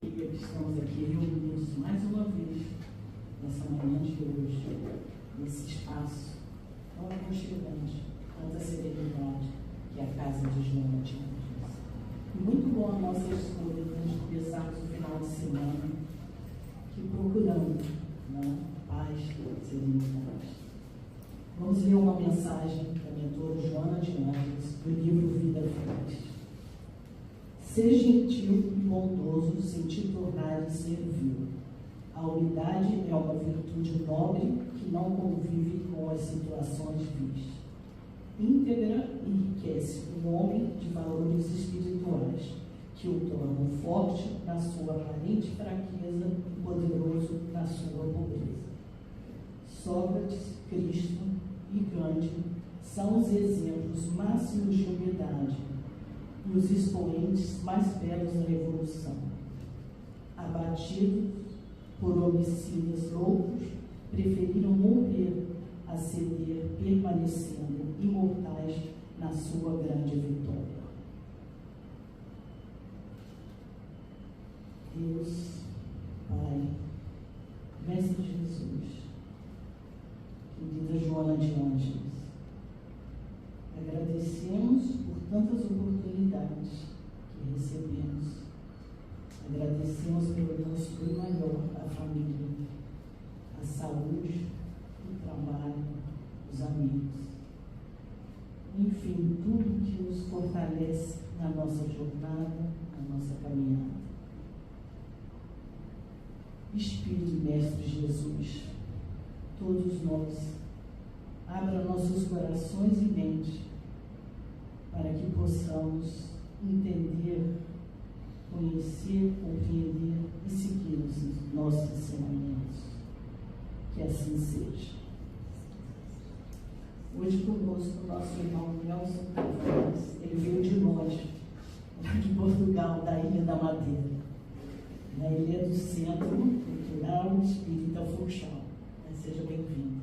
Estamos aqui reunidos mais uma vez nessa manhã de hoje, nesse espaço tão aconchegante, tanta serenidade, que é a casa de Joana de Anjos. Muito bom a nossa escolha de começarmos o final de semana que procurando, né, paz e serenidade. Vamos ler uma mensagem da mentora Joana de Anjos do livro Vida Feliz. Ser gentil e bondoso sem te tornar servil. A humildade é uma virtude nobre que não convive com as situações vis. Íntegra enriquece um homem de valores espirituais, que o tornam forte na sua aparente fraqueza e poderoso na sua pobreza. Sócrates, Cristo e Gandhi são os exemplos máximos de humildade e os expoentes mais belos da revolução. Abatidos por homicidas loucos, preferiram morrer a ceder, permanecendo imortais na sua grande vitória. Deus, Pai, Mestre Jesus, querida Joana de Anjos, agradecemos por tantas oportunidades que recebemos. Agradecemos pelo nosso bem maior, a família, a saúde, o trabalho, os amigos. Enfim, tudo que nos fortalece na nossa jornada, na nossa caminhada. Espírito Mestre Jesus, todos nós, abra nossos corações e mente para que possamos entender, conhecer, compreender e seguir os nossos ensinamentos. Que assim seja. Hoje conosco o nosso irmão Nelson Tavares. Ele veio de longe, de Portugal, da Ilha da Madeira. Ele é do Centro Cultural Espírita Funchal. Seja bem-vindo.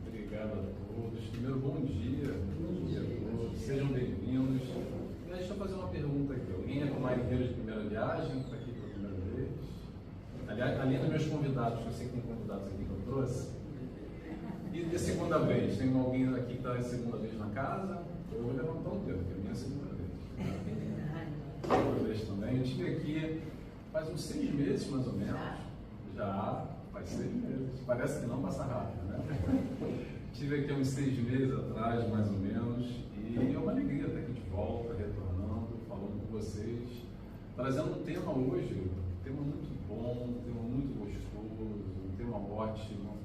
Obrigado a todos. Primeiro, bom dia. Bom dia a todos. Sejam bem-vindos. Deixa eu fazer uma pergunta aqui. Alguém é marinheiro de primeira viagem? Está aqui pela primeira vez? Aliás, além dos meus convidados, que eu sei que tem convidados aqui que eu trouxe. E de segunda vez? Tem alguém aqui que está a segunda vez na casa? Eu vou levantar um dedo, porque é a minha segunda vez. Segunda vez também. Eu estive aqui faz uns 6 meses, mais ou menos. Já faz 6 meses. Parece que não passa rápido, né? Estive aqui há uns 6 meses atrás, mais ou menos, e é uma alegria estar aqui de volta, retornando, falando com vocês, trazendo um tema hoje, um tema muito bom, um tema muito gostoso, um tema ótimo,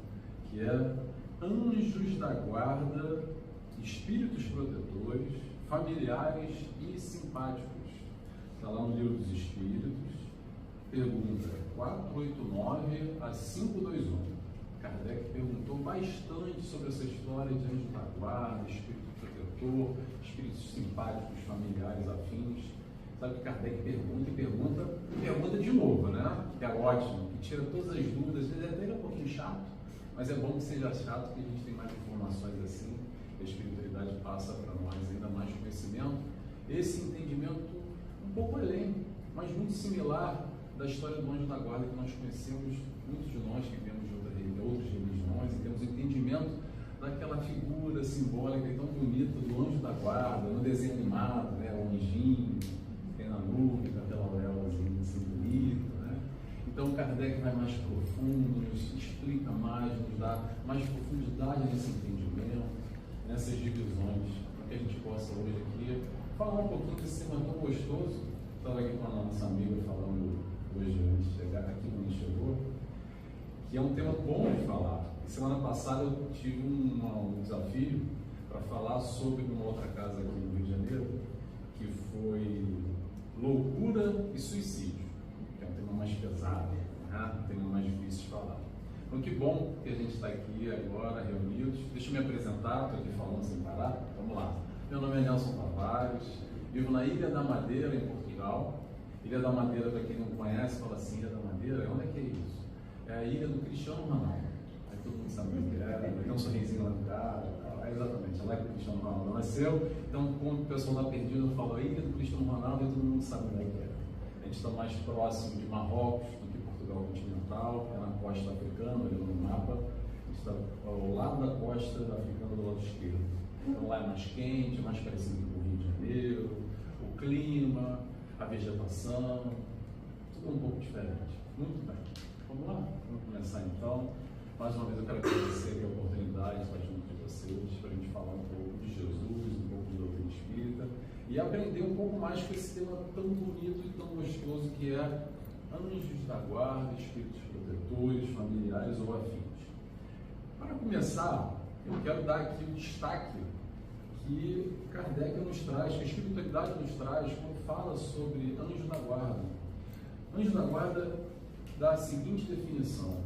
que é anjos da guarda, espíritos protetores, familiares e simpáticos. Está lá no Livro dos Espíritos, pergunta 489 a 521. Kardec perguntou bastante sobre essa história de anjo da guarda, espírito protetor, espíritos simpáticos, familiares, afins. Sabe que Kardec pergunta e pergunta de novo, né? Que é ótimo, que tira todas as dúvidas. Às vezes até é um pouquinho chato, mas é bom que seja chato, porque a gente tem mais informações assim. A espiritualidade passa para nós ainda mais conhecimento. Esse entendimento um pouco além, mas muito similar da história do anjo da guarda que nós conhecemos, muitos de nós que vemos de outras religiões, e temos entendimento daquela figura simbólica e tão bonita do anjo da guarda, no desenho animado, né? O anjinho, tem na nuvem, com aquela auréolazinha assim bonita, né? Então Kardec vai mais profundo, nos explica mais, nos dá mais profundidade nesse entendimento, nessas divisões, para que a gente possa hoje aqui falar um pouquinho desse tema tão gostoso. Estava aqui com a nossa amiga falando hoje antes de chegar aqui, quando a gente chegou, que é um tema bom de falar. Semana passada eu tive um desafio para falar sobre uma outra casa aqui no Rio de Janeiro, que foi loucura e suicídio, que é um tema mais pesado, né? Um tema mais difícil de falar. Então que bom que a gente está aqui agora reunidos. Deixa eu me apresentar, estou aqui falando sem parar. Vamos lá. Meu nome é Nelson Tavares, vivo na Ilha da Madeira, em Portugal. Ilha da Madeira, para quem não conhece, fala assim, Ilha da Madeira, onde é que é isso? É a ilha do Cristiano Ronaldo. Aí todo mundo sabe o que é, tem um sorrisinho lá no cara. É exatamente, é lá que o Cristiano Ronaldo nasceu. Então, quando o pessoal está perdido, eu falo a ilha do Cristiano Ronaldo e todo mundo sabe onde é que é. A gente está mais próximo de Marrocos do que Portugal continental, é na costa africana, olhando no mapa. A gente está ao lado da costa africana do lado esquerdo. Então lá é mais quente, mais parecido com o Rio de Janeiro, o clima, a vegetação, tudo um pouco diferente. Muito bem. Vamos lá? Vamos começar então. Mais uma vez eu quero agradecer a oportunidade de estar junto de vocês para a gente falar um pouco de Jesus, um pouco de doutrina espírita e aprender um pouco mais com esse tema tão bonito e tão gostoso que é anjos da guarda, espíritos protetores, familiares ou afins. Para começar, eu quero dar aqui o destaque que Kardec nos traz, que a espiritualidade nos traz quando fala sobre anjos da guarda. Anjo da guarda dá a seguinte definição.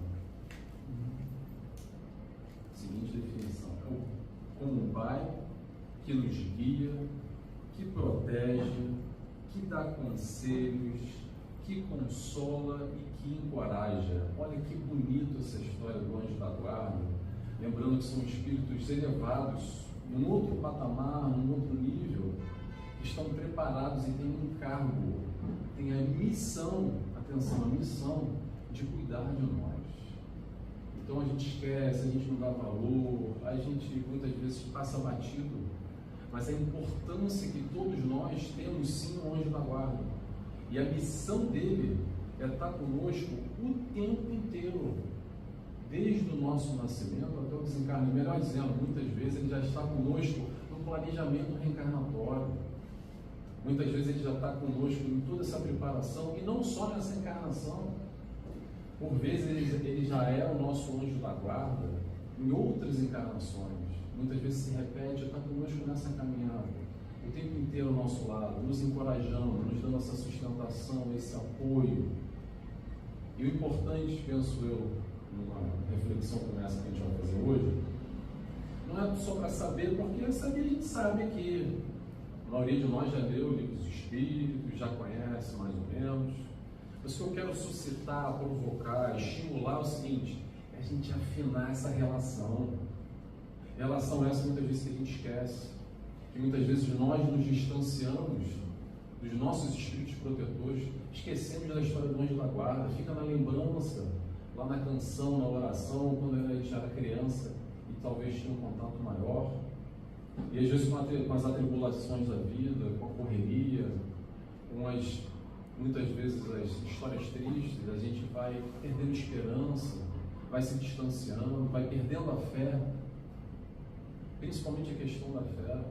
Como um pai que nos guia, que protege, que dá conselhos, que consola e que encoraja. Olha que bonito essa história do anjo da guarda, lembrando que são espíritos elevados, num outro patamar, num outro nível, que estão preparados e têm um encargo, têm a missão, atenção, a missão de cuidar de nós. Então a gente esquece, a gente não dá valor, a gente muitas vezes passa batido, mas a importância que todos nós temos sim um anjo da guarda. E a missão dele é estar conosco o tempo inteiro, desde o nosso nascimento até o desencarne. Melhor dizendo, muitas vezes ele já está conosco no planejamento reencarnatório. Muitas vezes ele já está conosco em toda essa preparação, e não só nessa encarnação. Por vezes ele já é o nosso anjo da guarda em outras encarnações. Muitas vezes se repete, está conosco nessa caminhada, o tempo inteiro ao nosso lado, nos encorajando, nos dando essa sustentação, esse apoio. E o importante, penso eu, numa reflexão como essa que a gente vai fazer hoje, não é só para saber, porque saber a gente sabe que a maioria de nós já leu o Livro dos Espíritos, já conhece mais ou menos. Mas o que eu quero suscitar, provocar, estimular é o seguinte: é a gente afinar essa relação. Relação essa muitas vezes que a gente esquece, que muitas vezes nós nos distanciamos dos nossos espíritos protetores, esquecemos da história do anjo da guarda, fica na lembrança, lá na canção, na oração, quando a gente era criança e talvez tinha um contato maior. E às vezes com as atribulações da vida, com a correria, muitas vezes as histórias tristes, a gente vai perdendo esperança, vai se distanciando, vai perdendo a fé, principalmente a questão da fé.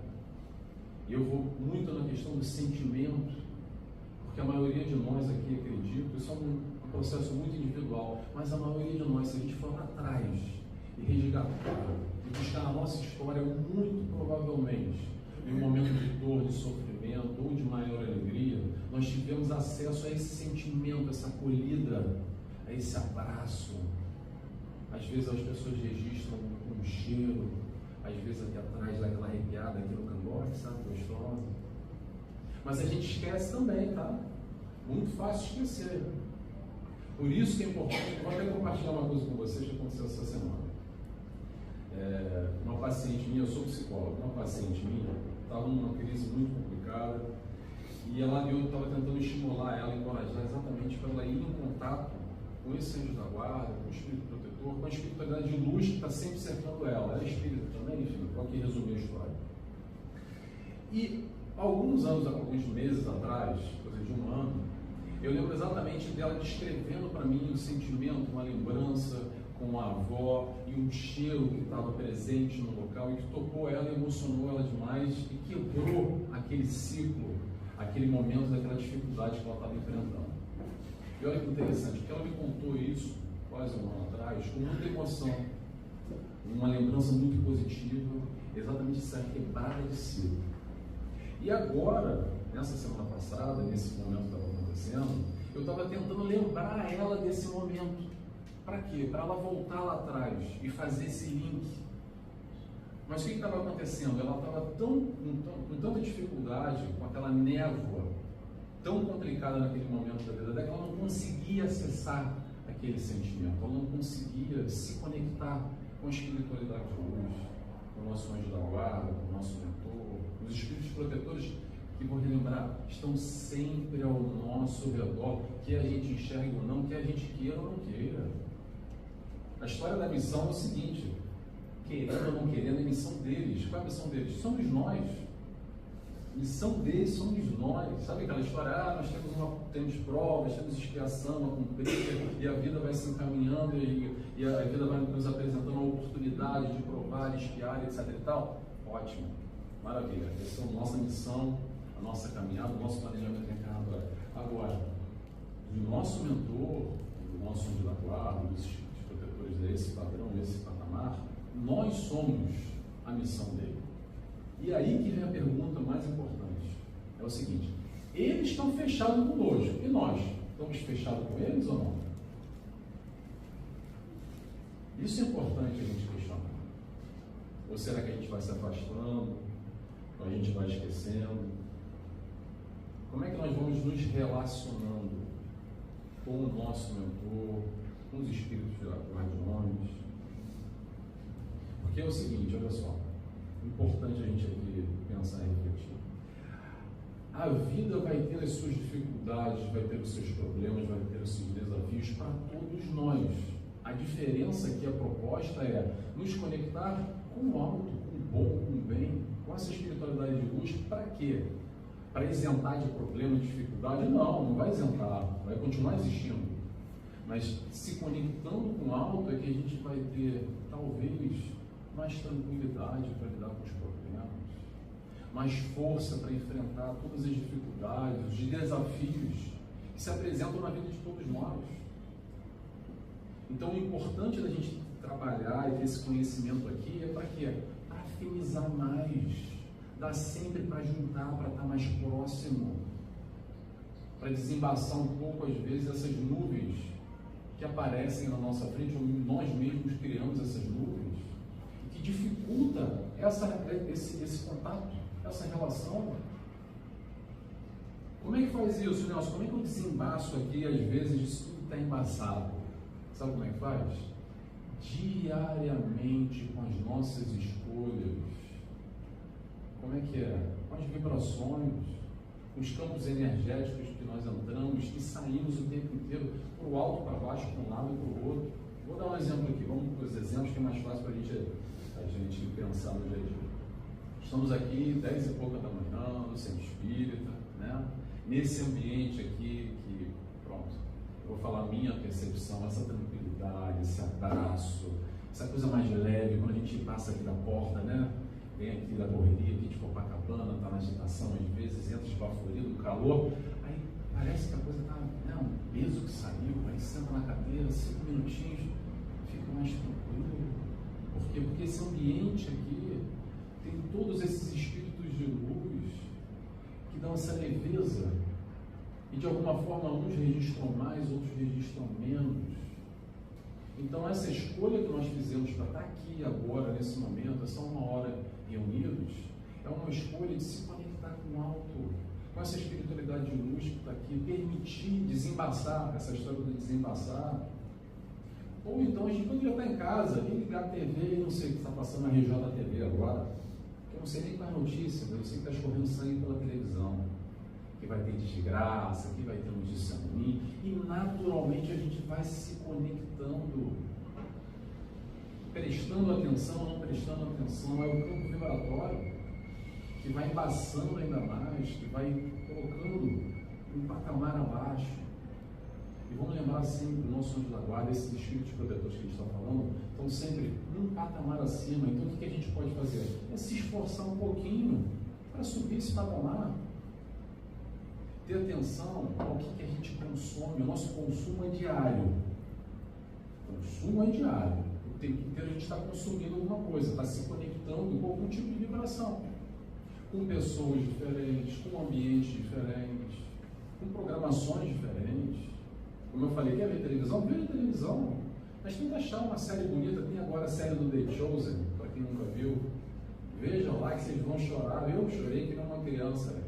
E eu vou muito na questão do sentimento, porque a maioria de nós aqui, acredito, isso é um processo muito individual, mas a maioria de nós, se a gente for lá atrás e resgatar e buscar a nossa história, muito provavelmente, em um momento de dor, de sofrimento ou de maior alegria, nós tivemos acesso a esse sentimento, essa acolhida, a esse abraço. Às vezes as pessoas registram um cheiro, às vezes aqui atrás daquela arrepiada aqui no cangote, sabe, gostosa. Mas a gente esquece também, tá? Muito fácil esquecer. Por isso que é importante, eu vou até compartilhar uma coisa com vocês que aconteceu essa semana. Uma paciente minha, eu sou psicólogo, uma paciente minha estava numa crise muito complicada e eu estava tentando estimular ela, encorajar exatamente para ela ir em contato com esse anjo da guarda, com o espírito protetor, com a espiritualidade de luz que está sempre cercando ela. Ela é espírita também, enfim, vou aqui resumir a história. E alguns meses atrás, coisa de um ano, eu lembro exatamente dela descrevendo para mim um sentimento, uma lembrança com a avó e um cheiro que estava presente no local e que tocou ela, emocionou ela demais e quebrou aquele ciclo, aquele momento daquela dificuldade que ela estava enfrentando. E olha que interessante, que ela me contou isso quase um ano atrás com muita emoção, uma lembrança muito positiva, exatamente essa quebrada de ciclo. E agora, nessa semana passada, nesse momento que estava acontecendo, eu estava tentando lembrar ela desse momento. Para quê? Para ela voltar lá atrás e fazer esse link. Mas o que estava acontecendo? Ela estava com tanta dificuldade, com aquela névoa tão complicada naquele momento da vida dela, que ela não conseguia acessar aquele sentimento, ela não conseguia se conectar com a espiritualidade de luz, com o nosso anjo da guarda, com o nosso mentor, os espíritos protetores que, vou relembrar, estão sempre ao nosso redor, que a gente enxergue ou não, que a gente queira ou não queira. A história da missão é o seguinte: querendo ou não querendo, é a missão deles. Qual é a missão deles? Somos nós. A missão deles somos nós. Sabe aquela história? Nós temos provas, temos expiação a cumprir, e a vida vai se encaminhando, e a vida vai nos apresentando a oportunidade de provar, de expiar, etc. e tal. Ótimo, maravilha. Essa é a nossa missão, a nossa caminhada, o nosso planejamento encarnador. Agora, o nosso mentor, o nosso anjo da guarda, os protetores desse padrão, esse patamar, nós somos a missão dele. E aí que vem a pergunta mais importante. É o seguinte: eles estão fechados conosco, e nós? Estamos fechados com eles ou não? Isso é importante a gente questionar. Ou será que a gente vai se afastando? Ou a gente vai esquecendo? Como é que nós vamos nos relacionando com o nosso mentor, com os espíritos guardiões? Porque é o seguinte, olha só, importante a gente aqui pensar e refletir. A vida vai ter as suas dificuldades, vai ter os seus problemas, vai ter os seus desafios para todos nós. A diferença que a proposta é nos conectar com o alto, com o bom, com o bem, com essa espiritualidade de luz. Para quê? Para isentar de problema, de dificuldade? Não vai isentar, vai continuar existindo. Mas se conectando com o alto é que a gente vai ter, talvez, mais tranquilidade para lidar com os problemas, mais força para enfrentar todas as dificuldades, os desafios que se apresentam na vida de todos nós. Então, o importante da gente trabalhar e ter esse conhecimento aqui é para quê? Para afinizar mais, dar sempre para juntar, para estar mais próximo, para desembaçar um pouco, às vezes, essas nuvens que aparecem na nossa frente, ou nós mesmos criamos essas nuvens, que dificulta esse contato, essa relação. Como é que faz isso, Nelson? Como é que eu desembaço aqui, às vezes, isso tudo está embaçado? Sabe como é que faz? Diariamente, com as nossas escolhas. Como é que é? Com as vibrações, com os campos energéticos que nós entramos e saímos o tempo inteiro, para o alto, para baixo, para um lado e para o outro. Vou dar um exemplo aqui, vamos para os exemplos que é mais fácil para a gente pensar no dia a dia. Estamos aqui 10 e pouca da manhã, no centro espírita, né? Nesse ambiente aqui que, pronto, eu vou falar a minha percepção, essa tranquilidade, esse abraço, essa coisa mais leve, quando a gente passa aqui da porta, né? Vem aqui da correria, aqui de Copacabana, está na agitação, às vezes entra esbaforido, no calor, aí parece que a coisa está, né, um peso que saiu, aí senta na cadeira, 5 minutinhos, fica mais tranquilo. Por quê? Porque esse ambiente aqui tem todos esses espíritos de luz que dão essa leveza, e de alguma forma uns registram mais, outros registram menos. Então essa escolha que nós fizemos para estar aqui agora, nesse momento, essa 1 hora reunidos, é uma escolha de se conectar com o alto, com essa espiritualidade de luz que está aqui, permitir desembaçar, essa história de desembaçar. Ou então a gente poderia estar em casa e ligar a TV e não sei o que está passando na região da TV agora, que eu não sei nem qual é a notícia, mas eu sei que está escorrendo sangue pela televisão, que vai ter desgraça, que vai ter notícia ruim, e naturalmente a gente vai se conectando, prestando atenção ou não prestando atenção. É o campo vibratório que vai embaçando ainda mais, que vai colocando um patamar abaixo. E vamos lembrar sempre do nosso anjo da guarda, esses espíritos protetores que a gente está falando, estão sempre um patamar acima. Então o que a gente pode fazer? É se esforçar um pouquinho para subir esse patamar. Ter atenção ao que a gente consome. O nosso consumo é diário. O consumo é diário. O tempo inteiro a gente está consumindo alguma coisa, está se conectando com algum tipo de vibração. Com pessoas diferentes, com ambientes diferentes, com programações diferentes. Como eu falei, quer ver televisão? Veja televisão. Mas tenta achar uma série bonita. Tem agora a série do The Chosen, para quem nunca viu. Vejam lá que vocês vão chorar. Eu chorei que nem uma criança,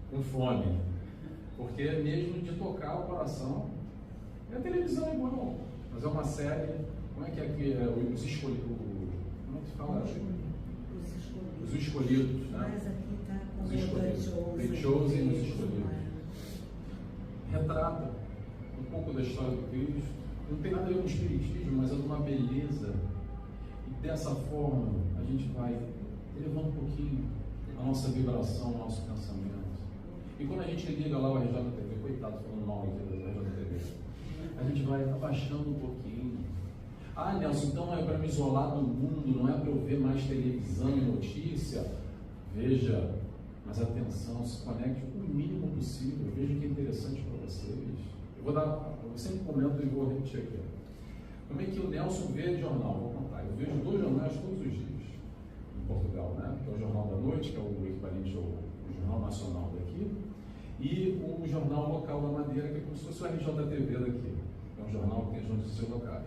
com fome. Porque é mesmo de tocar o coração. E a televisão é igual, mas é uma série. Como é que os escolhidos? Como é que se fala? Os escolhidos, né? Mas aqui está os escolhidos. The Chosen, os escolhidos. Retrata um pouco da história do Cristo. Não tem nada a ver com o espiritismo, mas é de uma beleza. E dessa forma, a gente vai elevando um pouquinho a nossa vibração, o nosso pensamento. E quando a gente liga lá o RJTV, coitado, falando mal aqui do RJTV, a gente vai abaixando um pouquinho. Ah, Nelson, então é para me isolar do mundo, não é para eu ver mais televisão e notícia. Veja, mas atenção, se conecte o mínimo possível, veja o que é interessante para vocês. Eu sempre comento e vou repetir aqui. Como é que o Nelson vê jornal? Vou contar. Eu vejo 2 jornais todos os dias em Portugal, né? Que é o Jornal da Noite, que é o equivalente ao Jornal Nacional daqui, e o Jornal Local da Madeira, que é como se fosse o RJTV daqui. É um jornal que tem as notícias locais.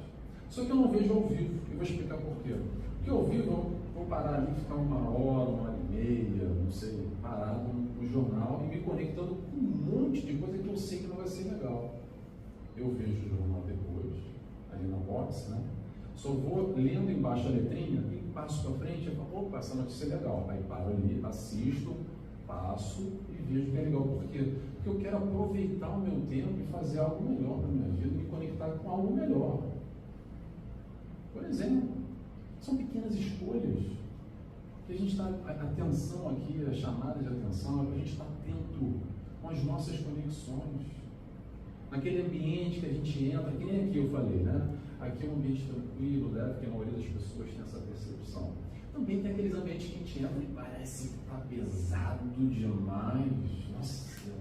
Só que eu não vejo ao vivo, e vou explicar por quê. Porque ao vivo eu vou parar ali, ficar 1 hora, 1h30, não sei, parado no jornal e me conectando com um monte de coisa que eu sei que não vai ser legal. Eu vejo o jornal depois, ali na box, né? Só vou lendo embaixo a letrinha e passo para frente e falo, opa, essa notícia é legal. Aí paro ali, assisto, passo e vejo que é legal. Por quê? Porque eu quero aproveitar o meu tempo e fazer algo melhor para a minha vida, me conectar com algo melhor. Por exemplo, são pequenas escolhas que a gente está, a atenção aqui, a chamada de atenção, a gente está atento com as nossas conexões. Naquele ambiente que a gente entra, que nem aqui eu falei, né? Aqui é um ambiente tranquilo, leve, porque a maioria das pessoas tem essa percepção. Também tem aqueles ambientes que a gente entra e parece que está pesado demais. Nossa,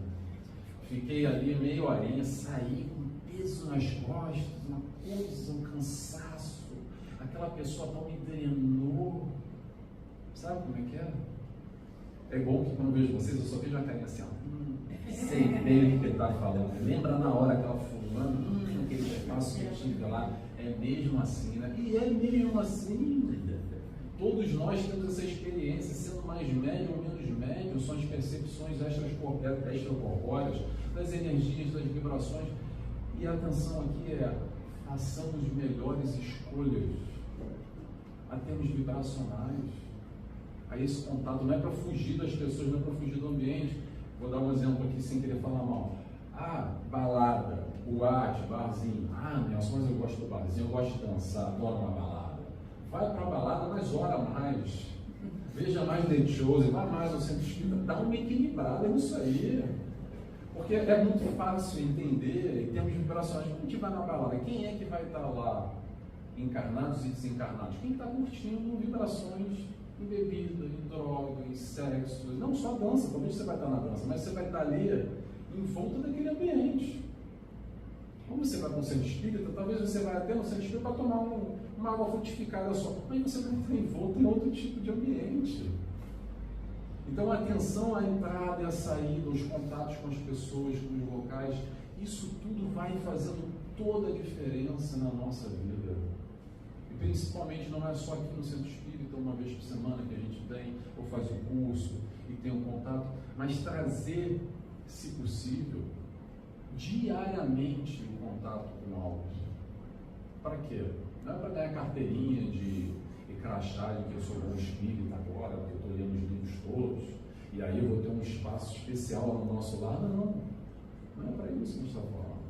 fiquei ali meia horinha, saí com peso nas costas, uma coisa, um cansaço. Aquela pessoa não me drenou. Sabe como é que é? É bom que quando eu vejo vocês, eu só vejo uma carinha assim, ó. Sei bem o que ele está falando. Lembra na hora aquela fulana, aquele espaço que tinha lá. É mesmo assim, né? E é mesmo assim. Todos nós temos essa experiência, sendo mais médio ou menos médio, são as percepções extracorpóreas, das energias, das vibrações. E a atenção aqui é, façamos melhores escolhas, a termos vibracionais. Aí esse contato não é para fugir das pessoas, não é para fugir do ambiente. Vou dar um exemplo aqui sem querer falar mal. Ah, balada, boate, barzinho. Ah, Nelson, mas eu gosto do barzinho, eu gosto de dançar, adoro uma balada. Vai para a balada, mas ora mais. Veja mais The Chosen, vai mais ao centro espírita, dá uma equilibrada nisso aí. Porque é muito fácil entender em termos vibracionais. Quando a gente vai na balada, quem é que vai estar lá? Encarnados e desencarnados? Quem está curtindo vibrações em bebida, em droga, em sexo, não só dança, talvez você vai estar na dança, mas você vai estar ali em volta daquele ambiente. Como você vai para um centro espírita, talvez você vai até no centro espírita para tomar uma água frutificada só, mas você vai estar em volta em outro tipo de ambiente. Então a atenção à entrada e à saída, os contatos com as pessoas, com os locais, isso tudo vai fazendo toda a diferença na nossa vida. E principalmente não é só aqui no centro espírita, uma vez por semana que a gente vem ou faz um curso e tem um contato, mas trazer, se possível, diariamente o contato com algo. Para quê? Não é para ganhar carteirinha de crachá de que eu sou bom espírita agora, porque eu estou lendo os livros todos, e aí eu vou ter um espaço especial no nosso lado. Não é para isso que a gente está falando.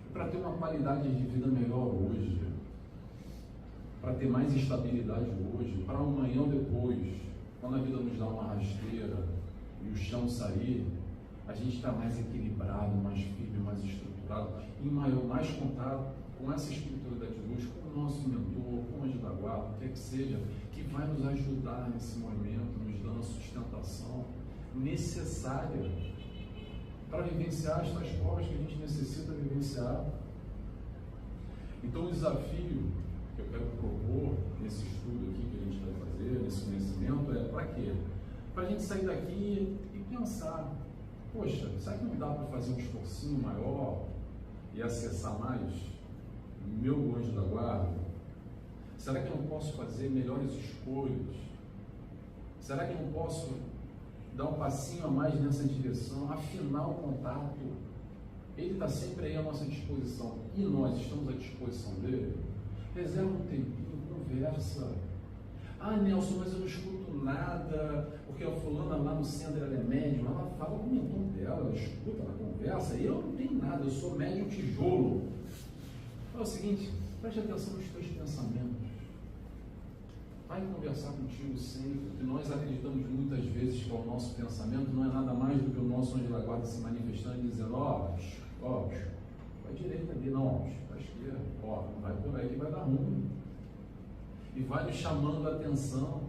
É para ter uma qualidade de vida melhor hoje, para ter mais estabilidade hoje, para amanhã ou depois, quando a vida nos dá uma rasteira e o chão sair, a gente está mais equilibrado, mais firme, mais estruturado, em mais contato com essa espiritualidade de luz, com o nosso mentor, com o anjo da guarda, o que é que seja, que vai nos ajudar nesse momento, nos dando a sustentação necessária para vivenciar as tais provas que a gente necessita vivenciar. Então o desafio que eu quero propor nesse estudo aqui que a gente vai fazer, nesse conhecimento, é para quê? Para a gente sair daqui e pensar, poxa, será que não dá para fazer um esforcinho maior e acessar mais meu anjo da guarda? Será que eu não posso fazer melhores escolhas? Será que eu não posso dar um passinho a mais nessa direção, afinar o contato? Ele está sempre aí à nossa disposição e nós estamos à disposição dele. Reserva um tempinho, conversa. Ah, Nelson, mas eu não escuto nada, porque a fulana lá no centro ela é médium, ela fala com o tom dela, ela escuta, ela conversa, e eu não tenho nada, eu sou médium tijolo. É o seguinte, preste atenção nos teus pensamentos. Vai conversar contigo sempre, porque nós acreditamos muitas vezes que o nosso pensamento não é nada mais do que o nosso anjo da guarda se manifestando e dizendo, vai direita ali, não, vai esquerda, vai por aí que vai dar ruim. E vai nos chamando a atenção,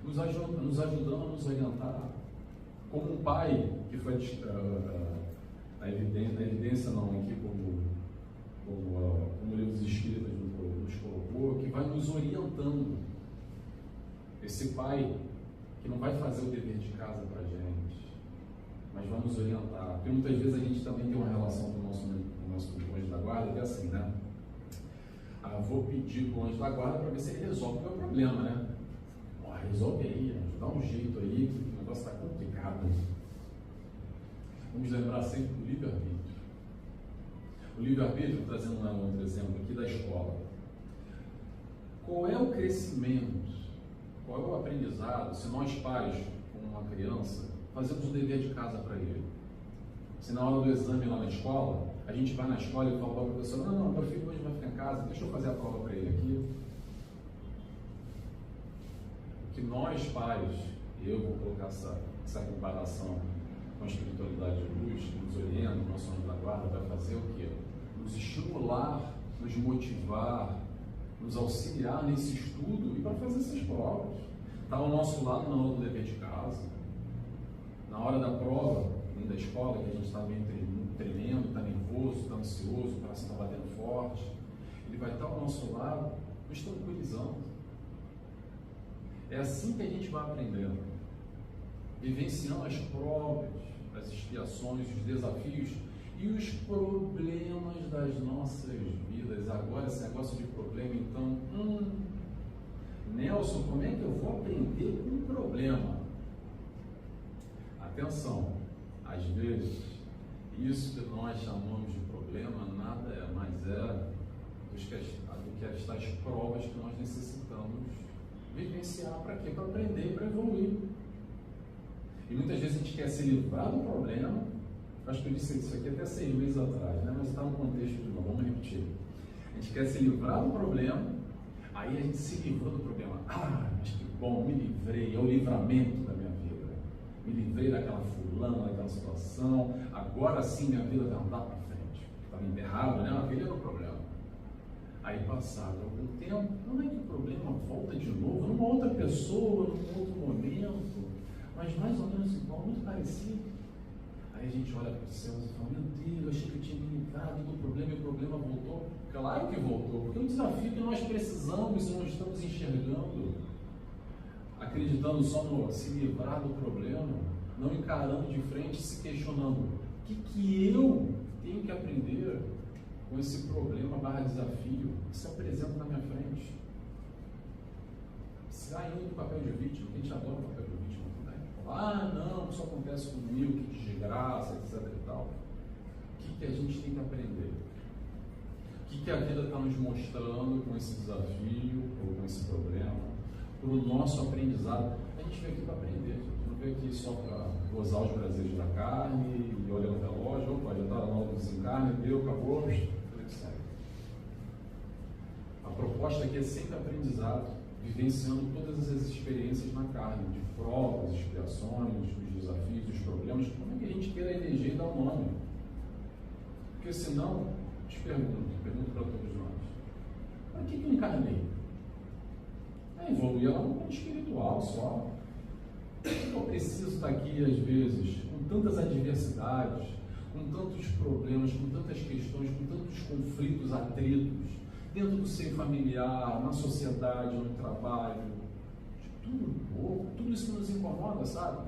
nos ajudando a nos orientar. Como um pai, que foi a evidência não, aqui como o livro dos Espíritas nos colocou, que vai nos orientando. Esse pai que não vai fazer o dever de casa para a gente, mas vai nos orientar. Porque muitas vezes a gente também tem uma relação com o nosso anjo da guarda, que é assim, né? Vou pedir para o anjo da guarda para ver se ele resolve o meu problema, né? Resolve aí, anjo, dá um jeito aí, que o negócio está complicado. Vamos lembrar sempre do livre-arbítrio. O livre-arbítrio, trazendo um outro exemplo aqui da escola. Qual é o crescimento, qual é o aprendizado, se nós pais, como uma criança, fazemos o dever de casa para ele? Se na hora do exame lá na escola, a gente vai na escola e fala para o professor, não, meu filho hoje vai ficar em casa, deixa eu fazer a prova para ele aqui. O que nós pais, e eu vou colocar essa comparação com a espiritualidade de luz, que nos orienta, o nosso anjo da guarda, vai fazer o quê? Nos estimular, nos motivar, nos auxiliar nesse estudo e para fazer essas provas. Está ao nosso lado na hora do dever de casa, na hora da prova, da escola, que a gente está meio tremendo, está nervoso, está ansioso, o coração está batendo forte. Ele vai estar ao nosso lado, nos tranquilizando. É assim que a gente vai aprendendo, vivenciando as provas, as expiações, os desafios e os problemas das nossas vidas. Agora, esse negócio de problema, então, Nelson, como é que eu vou aprender com um problema? Atenção, às vezes, isso que nós chamamos de problema nada mais é do que estas provas que nós necessitamos vivenciar. Para quê? Para aprender e para evoluir. E muitas vezes a gente quer se livrar do problema. Acho que eu disse isso aqui até 6 meses atrás, né? Mas está no contexto de novo, vamos repetir. A gente quer se livrar do problema, aí a gente se livrou do problema. Mas que bom, me livrei, é o livramento da minha vida. Me livrei daquela fulana, daquela situação, agora sim minha vida vai andar para frente. Estava enterrado, né? Aquele era o problema. Aí passado algum tempo, não é que o problema volta de novo, numa outra pessoa, num outro momento, mas mais ou menos igual, muito parecido. Aí a gente olha para os céus e fala, meu Deus, eu achei que eu tinha me livrado do problema e o problema voltou. Claro que voltou, porque é um desafio que nós precisamos e não estamos enxergando, acreditando só no se livrar do problema, não encarando de frente, se questionando o que eu tenho que aprender com esse problema /desafio que se apresenta na minha frente. Saindo do papel de vítima, que a gente adora o papel de vítima também. Não, isso acontece comigo, que desgraça, etc e tal. O que a gente tem que aprender? O que a vida está nos mostrando com esse desafio ou com esse problema? Para o nosso aprendizado. A gente veio aqui para aprender, gente. Não veio aqui só para gozar os prazeres da carne e olhar no relógio, opa, já está na hora do desencarne, deu, acabou, tudo que segue. A proposta aqui é sempre aprendizado, vivenciando todas as experiências na carne, de provas, expiações, os desafios, os problemas, como é que a gente queira eleger e dar um nome. Porque senão, te pergunto para todos nós, para que eu encarnei? Evoluir lá no mundo espiritual só. Eu preciso estar aqui, às vezes, com tantas adversidades, com tantos problemas, com tantas questões, com tantos conflitos, atritos, dentro do seio familiar, na sociedade, no trabalho, de tudo um pouco, tudo isso que nos incomoda, sabe?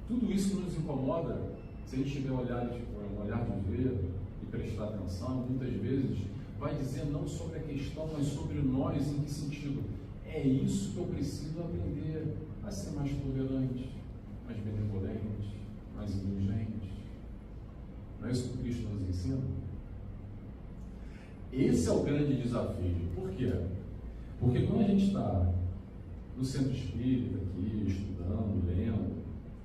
Tudo isso que nos incomoda, se a gente tiver um olhar de ver e prestar atenção, muitas vezes vai dizer não sobre a questão, mas sobre nós. Em que sentido? É isso que eu preciso aprender a ser mais tolerante, mais benevolente, mais indulgente. Não é isso que o Cristo nos ensina? Esse é o grande desafio. Por quê? Porque quando a gente está no centro espírita aqui, estudando, lendo,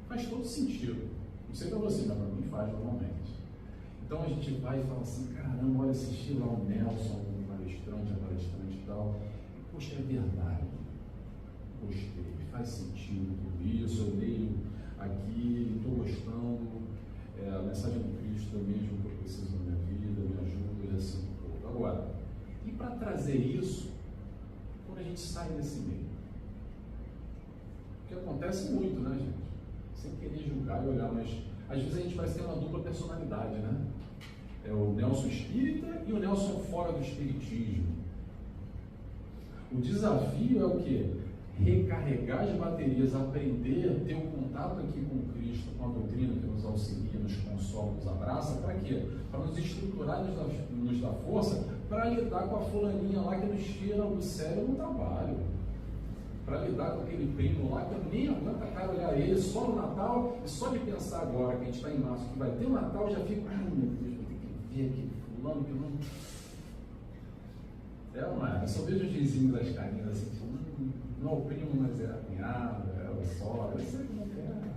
faz todo sentido. Não sei para você, mas para mim faz normalmente. Então a gente vai e fala assim, caramba, olha, assisti lá o Nelson, a palestrante e tal. Poxa, é verdade. Gostei, faz sentido tudo isso, eu leio aqui, estou gostando, a mensagem do Cristo é mesmo que eu preciso na minha vida, me ajuda, e assim um pouco. Agora, e para trazer isso, quando a gente sai desse meio? Porque acontece muito, né, gente? Sem querer julgar e olhar, mas às vezes a gente parece ter uma dupla personalidade, né? É o Nelson espírita e o Nelson fora do espiritismo. O desafio é o quê? Recarregar as baterias, aprender, ter um contato aqui com Cristo, com a doutrina que nos auxilia, nos consola, nos abraça, para quê? Para nos estruturar, nos dar força, para lidar com a fulaninha lá que nos tira o cérebro no trabalho. Para lidar com aquele primo lá que eu nem aguento a cara olhar ele só no Natal, e só de pensar agora que a gente está em março, que vai ter o Natal, já fico, ai meu Deus, vou ter que ver aquele fulano que não... Eu só vejo os vizinhos das carinhas assim, não é o primo, mas é a cunhada, é o sogra, eu sei como é.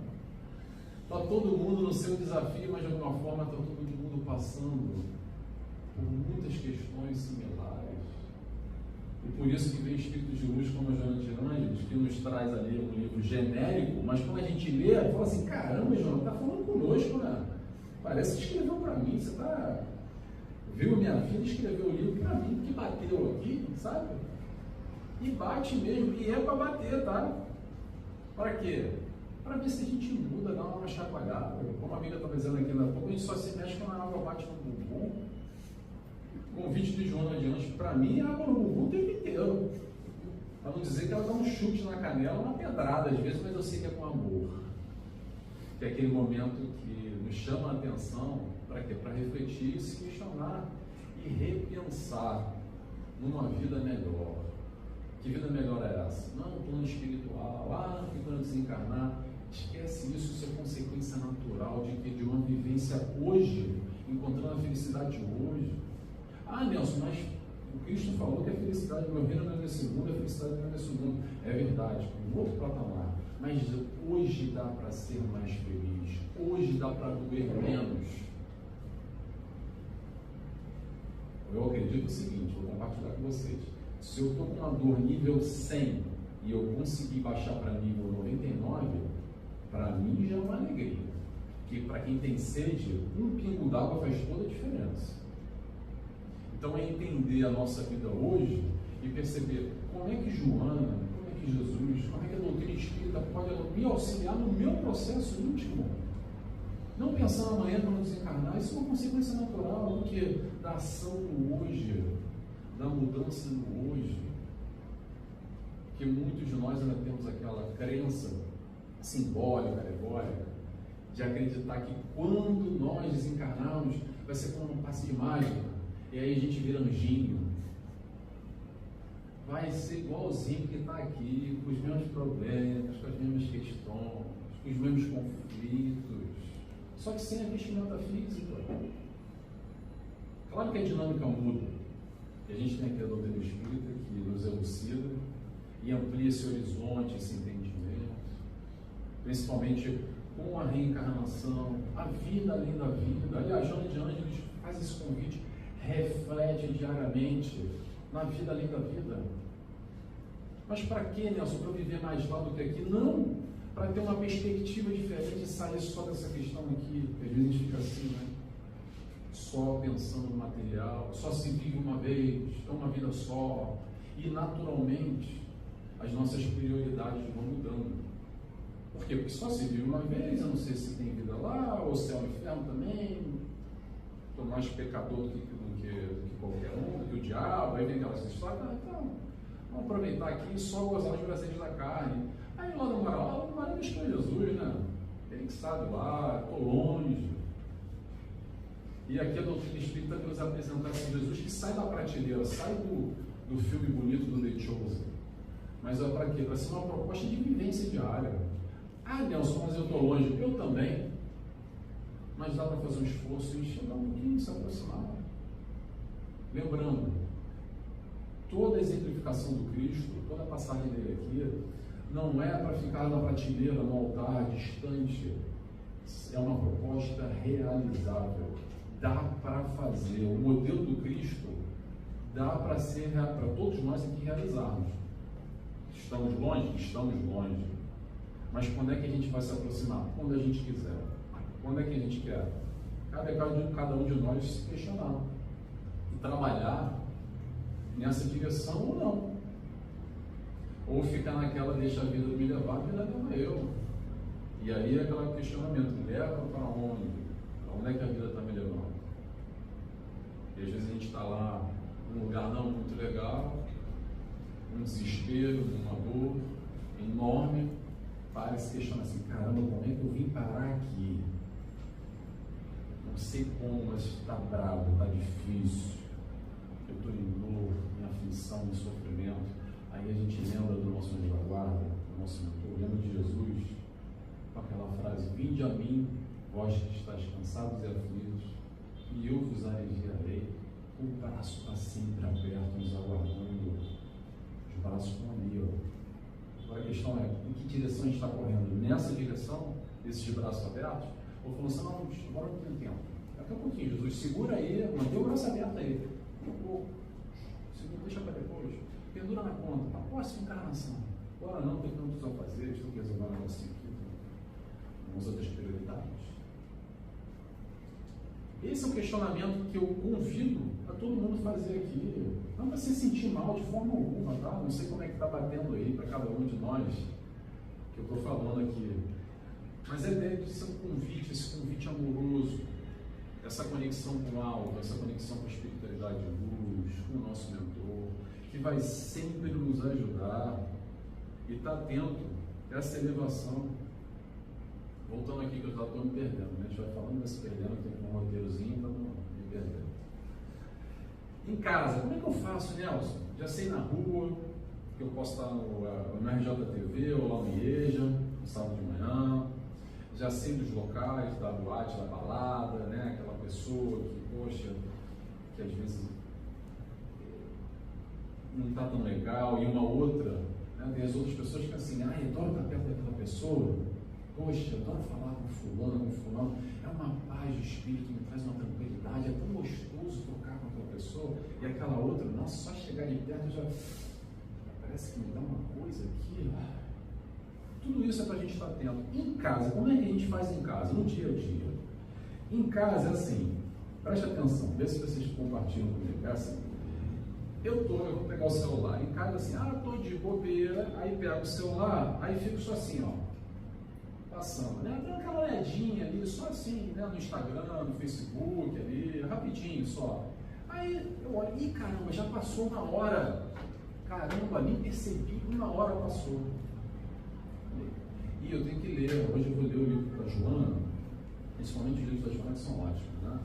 Está todo mundo no seu desafio, mas de alguma forma está todo mundo passando por muitas questões similares. E por isso que vem espíritos de luz como a Joana de Ângeles, que nos traz ali um livro genérico, mas quando a gente lê, fala assim, caramba, Joana, está falando conosco, né? Parece que escreveu para mim, você está... Viu minha vida, escreveu o livro para mim, que bateu aqui, sabe? E bate mesmo, e é para bater, tá? Para quê? Para ver se a gente muda, dá uma chacoalhada. Como a amiga está dizendo aqui na pouco, a gente só se mexe quando a água bate no bumbum. O convite de Joana de Anjos, para mim, é água no bumbum o tempo inteiro. Para não dizer que ela dá um chute na canela, uma pedrada às vezes, mas eu sei que é com amor. Que é aquele momento que nos chama a atenção, para quê? Para refletir, se questionar e repensar numa vida melhor. Que vida melhor é essa? Não, um plano espiritual, que quando desencarnar, esquece isso, isso é consequência natural de uma vivência hoje, encontrando a felicidade hoje. Nelson, mas o Cristo falou que a felicidade do meu reino não é nesse mundo, a felicidade não é nesse mundo. É verdade, um outro patamar. Mas hoje dá para ser mais feliz, hoje dá para doer menos. Eu acredito o seguinte, vou compartilhar com vocês. Se eu estou com uma dor nível 100 e eu conseguir baixar para nível 99, para mim já é uma alegria. Porque para quem tem sede, um pingo d'água faz toda a diferença. Então é entender a nossa vida hoje e perceber como é que Joana, como é que Jesus, como é que a doutrina espírita pode me auxiliar no meu processo íntimo. Não pensar amanhã quando desencarnar, isso é uma consequência natural do que? Da ação do hoje, da mudança no hoje. Que muitos de nós ainda temos aquela crença simbólica, alegórica, de acreditar que quando nós desencarnarmos, vai ser como um passe de mágica, e aí a gente vira anjinho. Vai ser igualzinho que está aqui, com os mesmos problemas, com as mesmas questões, com os mesmos conflitos. Só que sem a vestimenta física. Claro que a dinâmica muda. E a gente tem aqui a doutrina espírita que nos elucida e amplia esse horizonte, esse entendimento. Principalmente com a reencarnação, a vida além da vida. Aliás, Joana de Ângeles faz esse convite, reflete diariamente na vida além da vida. Mas para que, Nelson? Para eu viver mais lá do que aqui? Não! Para ter uma perspectiva diferente e sair só dessa questão aqui, que às vezes a gente fica assim, né? Só pensando no material, só se vive uma vez, é uma vida só, e naturalmente as nossas prioridades vão mudando. Por quê? Porque só se vive uma vez, eu não sei se tem vida lá, ou céu e inferno também, estou mais pecador do que qualquer um, do que o diabo, aí vem aquelas histórias, então, vamos aproveitar aqui e só gozar os prazeres da carne. Aí lá no Moral não buscar Jesus, né? Ele que sabe lá, estou longe. E aqui a doutrina espírita nos apresenta esse Jesus que sai da prateleira, sai do filme bonito do The Chosen. Mas é para quê? Para ser uma proposta de vivência diária. Nelson, mas eu estou longe. Eu também. Mas dá para fazer um esforço e chegar um pouquinho, se aproximar. Lembrando, toda a exemplificação do Cristo, toda a passagem dele aqui, não é para ficar na prateleira, no altar, distante. É uma proposta realizável. Dá para fazer. O modelo do Cristo dá para todos nós aqui realizarmos. Estamos longe? Estamos longe. Mas quando é que a gente vai se aproximar? Quando a gente quiser. Quando é que a gente quer? Cabe a cada um de nós se questionar e trabalhar nessa direção ou não. Ou ficar naquela, deixa a vida me levar, a vida leva eu. E aí é aquele questionamento, leva para onde? Para onde é que a vida está me levando? E às vezes a gente está lá num lugar não muito legal, um desespero, uma dor enorme, para se questionar assim, caramba, como é que eu vim parar aqui? Não sei como, mas está bravo, está difícil, eu estou em dor, em aflição, em sofrimento. Aí a gente lembra do nosso anjo da guarda, do nosso mentor, lembra de Jesus, com aquela frase, vinde a mim, vós que estáis cansados e aflitos, e eu vos aliviarei. O braço está sempre aberto, nos aguardando, os braços estão ali, ó. Agora a questão é, em que direção a gente está correndo? Nessa direção, esses braços abertos? Ou falando assim, não, agora não tem tempo. Daqui a pouquinho, Jesus, segura aí, mantém o braço aberto aí. Segura, deixa para depois. Pendura na conta, na próxima encarnação. Agora não, tem tantos afazeres, tem que resolver um negocinho aqui, umas outras prioridades. Esse é um questionamento que eu convido a todo mundo fazer aqui. Não para se sentir mal de forma alguma, tá? Não sei como é que está batendo aí para cada um de nós que eu estou falando aqui. Mas a ideia de ser um convite, esse convite amoroso, essa conexão com o alto, essa conexão com a espiritualidade de luz, com o nosso mentor, que vai sempre nos ajudar e está atento a essa elevação. Voltando aqui que eu já estou me perdendo, né? A gente vai falando, vai se perdendo, tem um roteirozinho para não me perder. Em casa, como é que eu faço, Nelson? Já sei na rua, que eu posso estar no RJTV ou lá no IEJA, no sábado de manhã. Já sei dos locais, da boate, da balada, né? Aquela pessoa que, poxa, que às vezes não está tão legal, e uma outra, né? Tem as outras pessoas que assim, ai, adoro estar perto daquela pessoa, poxa, adoro falar com fulano, é uma paz de espírito, me traz uma tranquilidade, é tão gostoso tocar com aquela pessoa, e aquela outra, nossa, só chegar de perto já parece que me dá uma coisa aqui. Tudo isso é para a gente estar atento. Em casa, como é que a gente faz em casa, no dia a dia? Em casa é assim, preste atenção, vê se vocês compartilham comigo, é assim. Eu vou pegar o celular em casa assim, estou de bobeira, aí pego o celular, aí fico só assim, ó, passando, né? Dando aquela olhadinha ali, só assim, né? No Instagram, no Facebook ali, rapidinho só. Aí eu olho, ih caramba, já passou uma hora, caramba, nem percebi, uma hora passou. E eu tenho que ler, hoje eu vou ler o livro da Joana, principalmente os livros da Joana que são ótimos, né?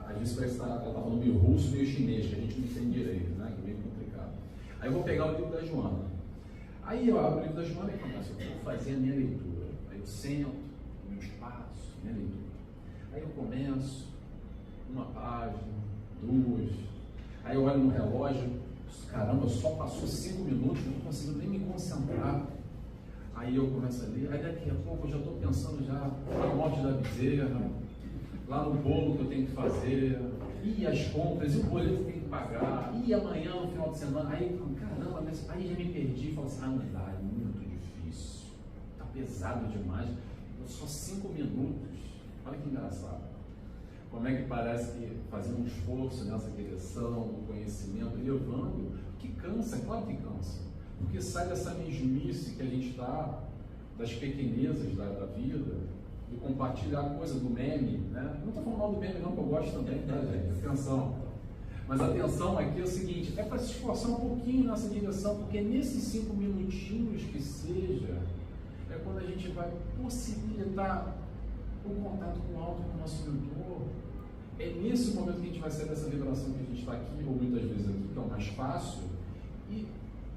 Às vezes parece que ela está falando meio russo, meio chinês, que a gente não entende direito, né? Que é meio complicado. Aí eu vou pegar o livro da Joana. Aí eu abro o livro da Joana e começo, eu vou fazer a minha leitura. Aí eu sento, meu espaço, minha leitura. Aí eu começo, uma página, duas. Aí eu olho no relógio, caramba, só passou 5 minutos, não consigo nem me concentrar. Aí eu começo a ler, aí daqui a pouco eu já estou pensando já na morte da bezerra, lá no bolo que eu tenho que fazer, e as compras, e o boleto que eu tenho que pagar, e amanhã no final de semana, aí caramba, mas aí já me perdi e falo assim, não dá, é muito difícil, está pesado demais, só 5 minutos, olha que engraçado, como é que parece que fazendo um esforço nessa direção, do conhecimento, elevando, que cansa, claro que cansa, porque sai dessa mesmice que a gente está, das pequenezas da vida, de compartilhar a coisa do meme, né? Não estou falando mal do meme não, que eu gosto também, tá gente? Atenção. Mas a atenção aqui é o seguinte, é para se esforçar um pouquinho nessa direção, porque nesses 5 minutinhos que seja, é quando a gente vai possibilitar o contato com o alto, com o nosso mentor. É nesse momento que a gente vai sair dessa vibração que a gente está aqui, ou muitas vezes aqui, que é o mais fácil, e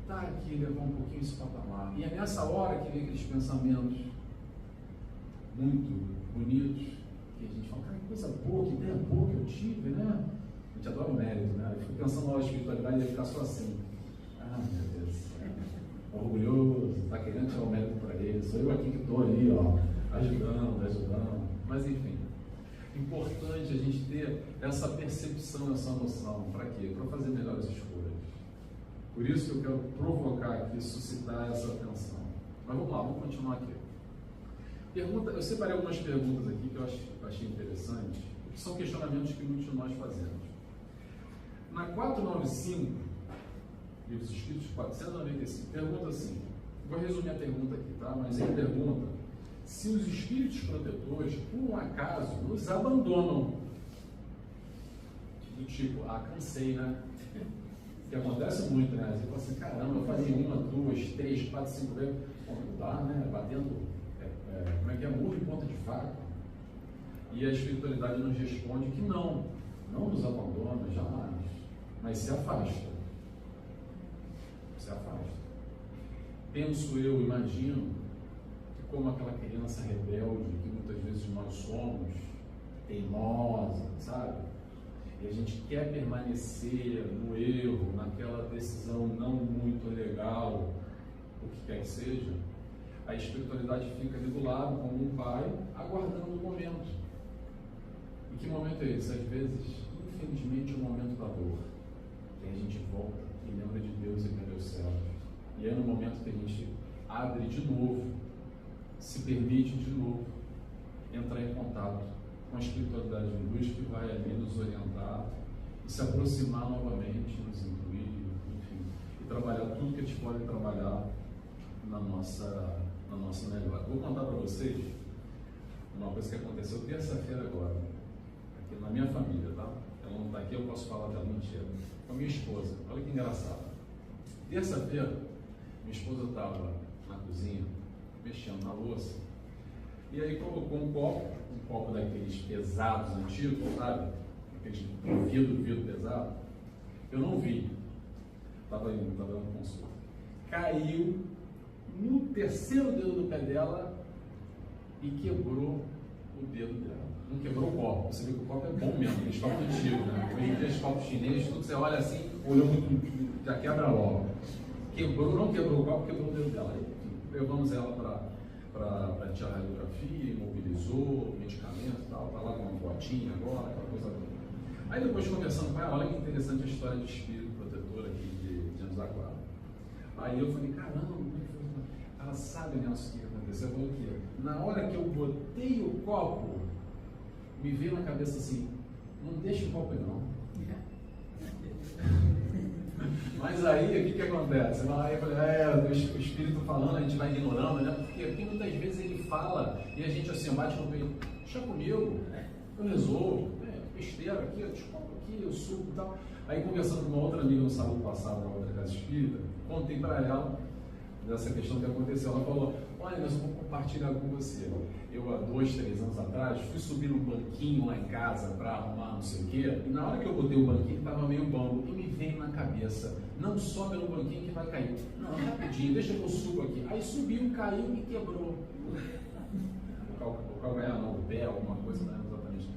tá aqui, levar um pouquinho esse patamar. E é nessa hora que vem aqueles pensamentos muito bonitos, que a gente fala, cara, que coisa boa, que ideia boa que eu tive, né? A gente adora o mérito, né? Eu fico pensando na hora de espiritualidade e ia ficar só assim. Ah, meu Deus. Orgulhoso, está querendo tirar o mérito para ele. Sou eu aqui que estou ali, ó, ajudando. Mas enfim, importante a gente ter essa percepção, essa noção. Para quê? Para fazer melhores escolhas. Por isso que eu quero provocar aqui, suscitar essa atenção. Mas vamos lá, vamos continuar aqui. Eu separei algumas perguntas aqui que eu achei interessantes, que são questionamentos que muitos de nós fazemos. Na 495, Livro dos Espíritos 495, pergunta assim, vou resumir a pergunta aqui, tá? Mas ele pergunta se os espíritos protetores, por um acaso, nos abandonam. Do tipo, cansei, né? Que acontece muito, né? Você fala assim, caramba, eu fazia 1, 2, 3, 4, 5 vezes. Bom, não dá, né? Batendo, como é que é? Murro em ponta de faca. E a espiritualidade nos responde que não nos abandona jamais, mas se afasta. Se afasta. Penso eu, imagino, que como aquela criança rebelde que muitas vezes nós somos, teimosa, sabe? E a gente quer permanecer no erro, naquela decisão não muito legal, o que quer que seja, a espiritualidade fica ali do lado, como um pai, aguardando o momento. E que momento é esse? Às vezes, infelizmente, é o momento da dor. Que a gente volta e lembra de Deus e cadê os céus. E é no momento que a gente abre de novo, se permite de novo entrar em contato com a espiritualidade de luz que vai ali nos orientar e se aproximar novamente, nos incluir, enfim, e trabalhar tudo que a gente pode trabalhar na nossa melhora. Vou contar para vocês uma coisa que aconteceu terça-feira agora, aqui na minha família, tá? Ela não está aqui, eu posso falar dela, mentira. Com a minha esposa, olha que engraçado. Terça-feira, minha esposa estava na cozinha, mexendo na louça, e aí colocou um copo daqueles pesados, antigos, sabe? Aqueles vidro pesado. Eu não vi. Estava dando consulta. Caiu no terceiro dedo do pé dela e quebrou o dedo dela. Não quebrou o copo. Você vê que o copo é bom mesmo, aqueles copos antigos, né? Hoje em dia, os copos chineses, tudo você olha assim, olhou muito, já quebra logo. Não quebrou o copo, quebrou o dedo dela. Aí, levamos ela para tirar a radiografia, imobilizou, medicamento e tal, está lá com uma botinha agora, aquela coisa toda. Aí depois conversando com ela, olha que interessante a história de espírito protetor aqui de Anjos da Guarda. Aí eu falei, caramba, ela sabe, Nelson, o que aconteceu? Eu falei o quê? Na hora que eu botei o copo, me veio na cabeça assim, não deixa o copo aí não. Mas aí, o que acontece? Aí eu falei, o espírito falando, a gente vai ignorando, né? Porque muitas vezes ele fala e a gente assim, bate no peito, deixa comigo, eu resolvo, besteira aqui, eu desculpa aqui, eu subo e tal. Aí conversando com uma outra amiga no sábado passado, na outra casa espírita, contei para ela dessa questão que aconteceu. Ela falou, olha, eu vou compartilhar com você. Eu, há 2, 3 anos atrás, fui subir num banquinho lá em casa para arrumar não sei o quê, e na hora que eu botei o banquinho, estava meio bambo, e me veio na cabeça, não sobe no banquinho que vai cair. Não, rapidinho, deixa que eu subo aqui. Aí subiu, caiu e quebrou. O calcanhar não, o pé, alguma coisa, não é exatamente.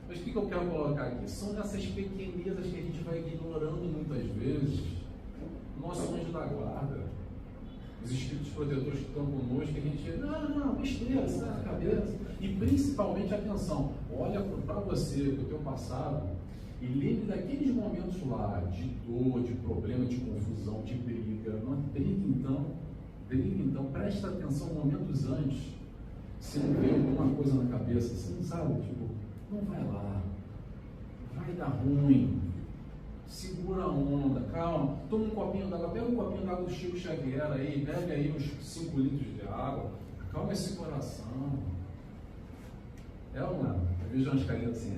Mas o que eu quero colocar aqui? São essas pequenezas que a gente vai ignorando muitas vezes. Nosso anjo da guarda, os espíritos protetores que estão conosco, que a gente, não, besteira, sai na cabeça. E principalmente, atenção, olha para você, do teu passado, e lembre daqueles momentos lá, de dor, de problema, de confusão, de briga. Não briga então, presta atenção momentos antes. Se não vem alguma coisa na cabeça, você não sabe, tipo, não vai lá, vai dar ruim, segura a onda, calma, toma um copinho d'água, pega um copinho d'água do Chico Xavier aí, bebe aí uns 5 litros de água, calma esse coração. Eu vejo umas carinhas assim,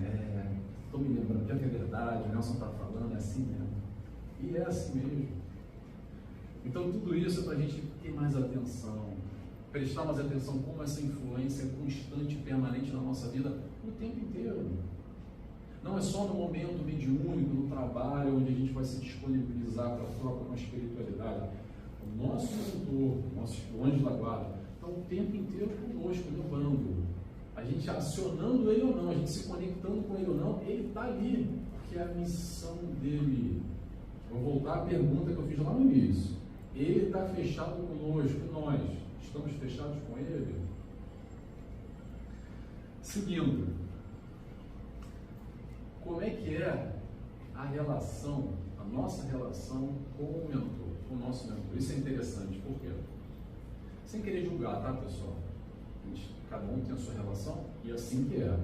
estou me lembrando, que é verdade, o Nelson está falando, é assim mesmo. E é assim mesmo. Então tudo isso é para a gente ter mais atenção, prestar mais atenção como essa influência é constante e permanente na nossa vida o tempo inteiro. Não é só no momento mediúnico, no trabalho, onde a gente vai se disponibilizar para a troca com a espiritualidade. O nosso mentor, o anjo da guarda, está o tempo inteiro conosco, lembrando. A gente acionando ele ou não, a gente se conectando com ele ou não, ele está ali, porque é a missão dele, Vou voltar à pergunta que eu fiz lá no início. Ele está fechado conosco, nós estamos fechados com Ele? Seguindo, como é que é a relação, a nossa relação com o mentor, com o nosso mentor? Isso é interessante, por quê? Sem querer julgar, tá, pessoal? Cada um tem a sua relação e assim que é.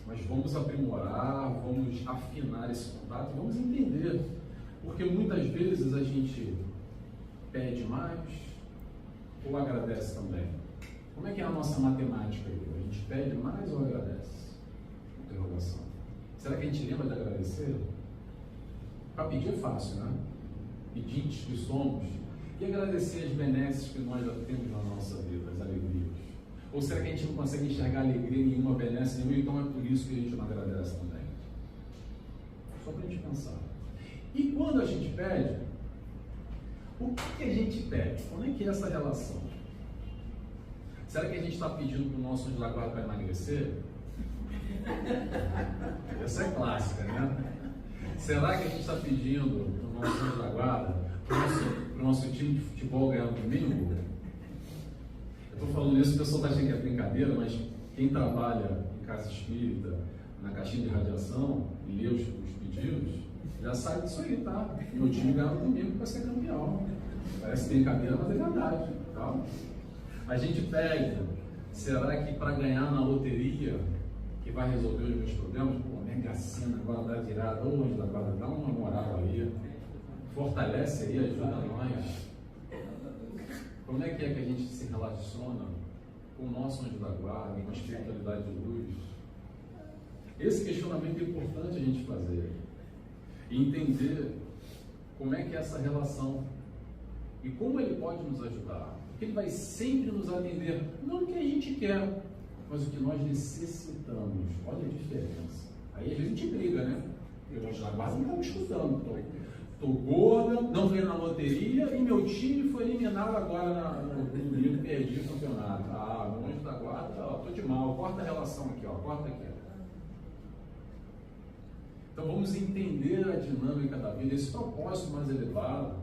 Mas vamos aprimorar, vamos afinar esse contato, vamos entender. Porque muitas vezes a gente pede mais ou agradece também. Como é que é a nossa matemática aí? A gente pede mais ou agradece? Interrogação. Será que a gente lembra de agradecer? Para pedir é fácil, né? Pedintes que somos. E agradecer as benesses que nós já temos na nossa vida, as alegrias. Ou será que a gente não consegue enxergar alegria nenhuma, benesse nenhuma, então é por isso que a gente não agradece também? Só para a gente pensar. E quando a gente pede, o que a gente pede? Como é que é essa relação? Será que a gente está pedindo para o nosso anjo da guarda para emagrecer? Essa é clássica, né? Será que a gente está pedindo para o nosso anjo da guarda, para o nosso time de futebol ganhar no domingo? Eu estou falando isso, o pessoal está achando que é brincadeira, mas quem trabalha em casa espírita, na caixinha de radiação, e lê os pedidos, já sabe disso aí, tá? Meu time ganha no domingo para ser campeão. Parece brincadeira, mas é verdade, tá? A gente pede, será que para ganhar na loteria, que vai resolver os meus problemas, pô, Mega Sena, agora dá virada, ô anjo da guarda, dá uma moral aí, fortalece aí, ajuda nós. Como é que a gente se relaciona com o nosso anjo da guarda, com a espiritualidade de luz? Esse questionamento é importante a gente fazer e entender como é que é essa relação e como ele pode nos ajudar. Porque ele vai sempre nos atender, não o que a gente quer, mas o que nós necessitamos. Olha a diferença. Aí às vezes a gente briga, né? Eu anjo da guarda não está me escutando. Estou gorda, não ganhei na loteria e meu time foi eliminado agora no domingo, perdi o campeonato. Ah, meu anjo da guarda, estou de mal, corta a relação aqui, ó, corta aqui. Então vamos entender a dinâmica da vida, esse propósito mais elevado,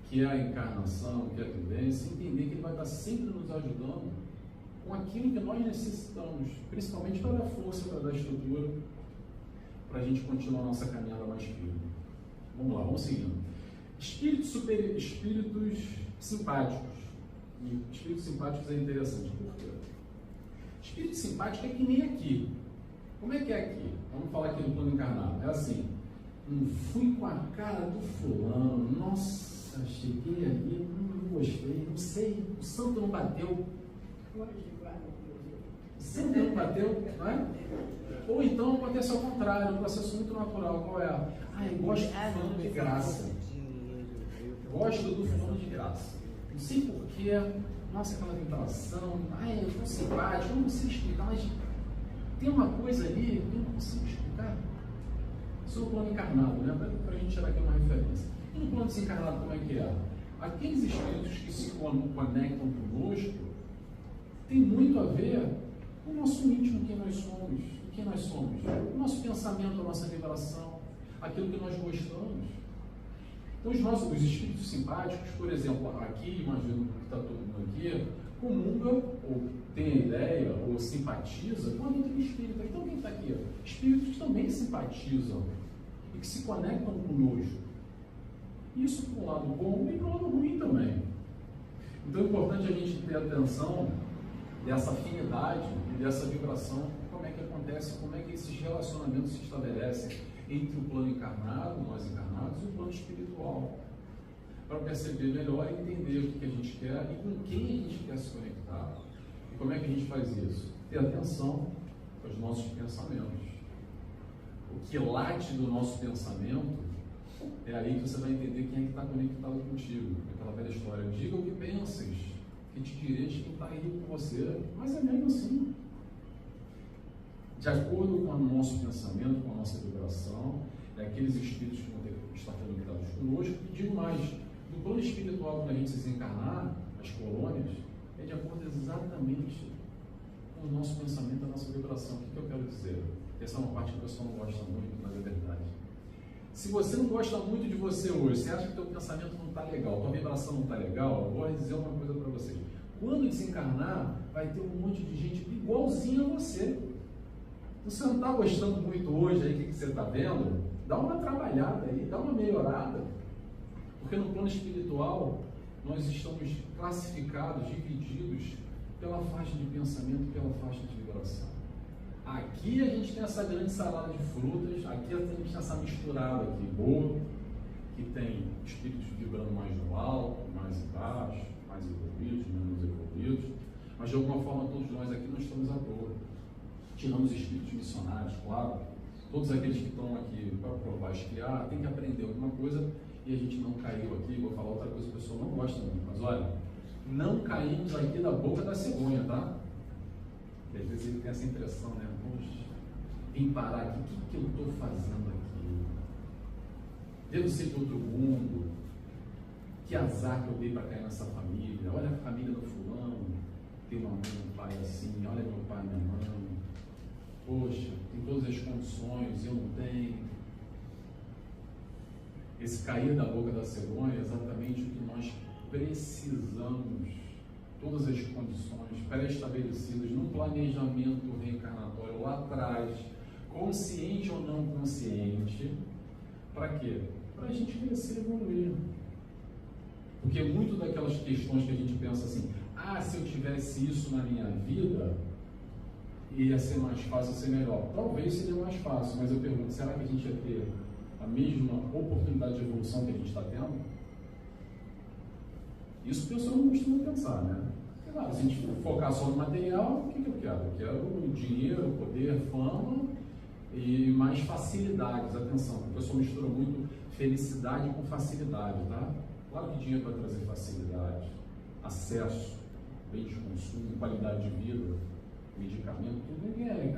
que é a encarnação, que é a vivência, entender que ele vai estar sempre nos ajudando com aquilo que nós necessitamos, principalmente para dar força, para dar estrutura, para a gente continuar a nossa caminhada mais firme. Vamos lá, vamos seguindo. Espíritos simpáticos. E espíritos simpáticos é interessante. Por quê? Espírito simpático é que nem aqui. Como é que é aqui? Vamos falar aqui do plano encarnado. É assim, não fui com a cara do fulano, nossa, cheguei ali, não gostei, não sei, o santo não bateu. O santo não bateu, não é? Ou então acontece ao contrário, um processo muito natural. Qual é? Ah, eu gosto do fulano de graça. Gosto do fulano de graça. Não sei porquê, nossa, aquela vibração, eu estou simpático, eu não sei explicar, mas tem uma coisa ali que eu não consigo explicar. Isso é o plano encarnado, né? Para a gente tirar aqui uma referência. E no plano desencarnado, como é que é? Aqueles espíritos que se conectam conosco tem muito a ver com o nosso íntimo, quem nós somos, o nosso pensamento, a nossa vibração, aquilo que nós gostamos. Então os espíritos simpáticos, por exemplo, aqui, imagino que está todo mundo aqui, comunga, ou tem a ideia, ou simpatiza com a doutrina espírita. Então quem está aqui? Espíritos que também simpatizam e que se conectam conosco. Isso para um lado bom e para um lado ruim também. Então é importante a gente ter atenção dessa afinidade e dessa vibração, como é que acontece, como é que esses relacionamentos se estabelecem entre o plano encarnado, nós encarnados, e o plano espiritual, para perceber melhor e entender o que a gente quer e com quem a gente quer se conectar. E como é que a gente faz isso? Ter atenção aos nossos pensamentos. O que late do nosso pensamento é aí que você vai entender quem é que está conectado contigo. Aquela velha história, diga o que pensas, que te direis quem está aí com você. Mas é mesmo assim. De acordo com o nosso pensamento, com a nossa vibração, é aqueles espíritos que vão estar conectados conosco. E digo mais, no plano espiritual, quando a gente se desencarnar, as colônias, é de acordo exatamente com o nosso pensamento, a nossa vibração. O que eu quero dizer? Essa é uma parte que o pessoal não gosta muito, mas é verdade. Se você não gosta muito de você hoje, você acha que teu pensamento não está legal, tua vibração não está legal, eu vou dizer uma coisa para vocês. Quando desencarnar, vai ter um monte de gente igualzinha a você. Se você não está gostando muito hoje aí, o que você está vendo? Dá uma trabalhada aí, dá uma melhorada. Porque no plano espiritual, nós estamos classificados, divididos pela faixa de pensamento e pela faixa de vibração. Aqui a gente tem essa grande salada de frutas, aqui a gente tem essa misturada aqui, boa, que tem espíritos vibrando mais no alto, mais embaixo, mais evoluídos, menos evoluídos, mas de alguma forma todos nós aqui não estamos à toa. Tirando os espíritos missionários, claro, todos aqueles que estão aqui para provar, esquiar, tem que aprender alguma coisa e a gente não caiu aqui. Vou falar outra coisa que o pessoal não gosta muito, mas olha, não caímos aqui da boca da cegonha, tá? E às vezes ele tem essa impressão, né? Poxa, vim parar aqui, o que eu estou fazendo aqui? Devo ser de outro mundo? Que azar que eu dei para cair nessa família? Olha a família do fulano, tem uma mãe e um pai assim, olha meu pai e minha mãe. Poxa, tem todas as condições, eu não tenho. Esse cair da boca da cegonha é exatamente o que nós precisamos. Todas as condições pré-estabelecidas no planejamento reencarnatório lá atrás, consciente ou não consciente, para quê? Para a gente crescer e evoluir. Porque muito daquelas questões que a gente pensa assim, se eu tivesse isso na minha vida, ia ser mais fácil, ia ser melhor. Talvez seria mais fácil, mas eu pergunto, será que a gente ia ter a mesma oportunidade de evolução que a gente está tendo? Isso o pessoal não costuma pensar, né? Claro, se a gente focar só no material, o que eu quero? Eu quero dinheiro, poder, fama e mais facilidades. Atenção, o pessoal mistura muito felicidade com facilidade, tá? Claro que dinheiro vai trazer facilidade, acesso, bem de consumo, qualidade de vida, medicamento, tudo.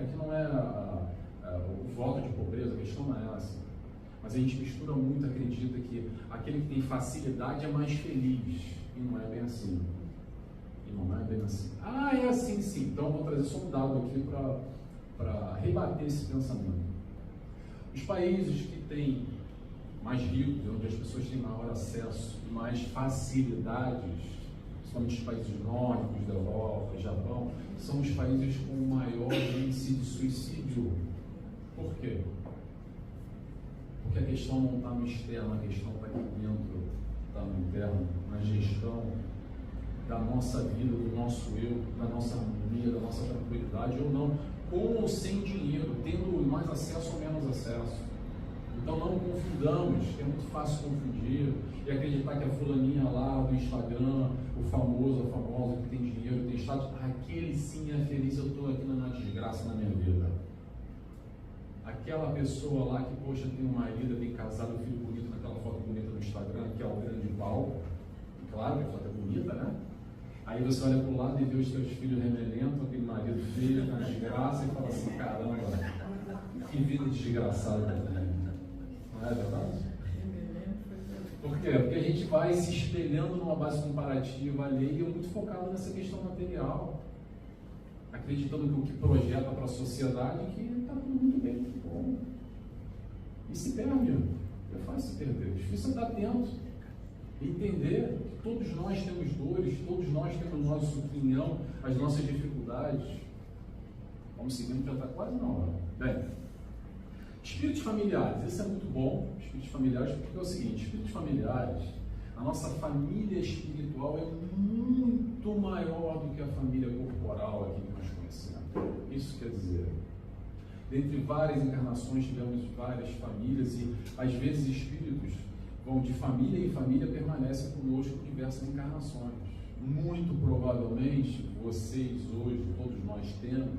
Aqui não é o voto de pobreza, a questão não é essa. Mas a gente mistura muito, acredita que aquele que tem facilidade é mais feliz. E não é bem assim. Não é bem assim. É assim sim. Então vou trazer só um dado aqui para rebater esse pensamento. Os países que têm mais ricos, onde as pessoas têm maior acesso e mais facilidades, principalmente os países nórdicos da Europa, Japão, são os países com maior índice de suicídio. Por quê? Porque a questão não está no externo, a questão está aqui dentro, está no interno, na gestão da nossa vida, do nosso eu, da nossa harmonia, da nossa tranquilidade, ou não, com ou sem dinheiro, tendo mais acesso ou menos acesso. Então não confundamos, é muito fácil confundir e acreditar que a fulaninha lá do Instagram, o famoso, a famosa que tem dinheiro, tem status, aquele sim é feliz, eu estou aqui na desgraça na minha vida. Aquela pessoa lá que, poxa, tem um marido, tem casado, um filho bonito naquela foto bonita no Instagram, que é o grande pau, claro que a foto é bonita, né? Aí você olha para o lado e vê os seus filhos remelentos, aquele marido feio, na desgraça, e fala assim, caramba, que vida desgraçada que tem. Não é verdade? Por quê? Porque a gente vai se espelhando numa base comparativa alheia, muito focado nessa questão material, acreditando que o que projeta para a sociedade é que está tudo muito bem, muito bom. E se perde. É fácil se perder. É difícil estar atento. Entender que todos nós temos dores, todos nós temos o nosso opinião, as nossas dificuldades. Vamos seguindo, já está quase na hora. Bem, espíritos familiares, isso é muito bom, espíritos familiares, porque é o seguinte, espíritos familiares, a nossa família espiritual é muito maior do que a família corporal aqui que nós conhecemos. Isso quer dizer, dentre várias encarnações tivemos várias famílias e às vezes espíritos vão de família em família, permanecem conosco diversas encarnações. Muito provavelmente vocês hoje, todos nós temos,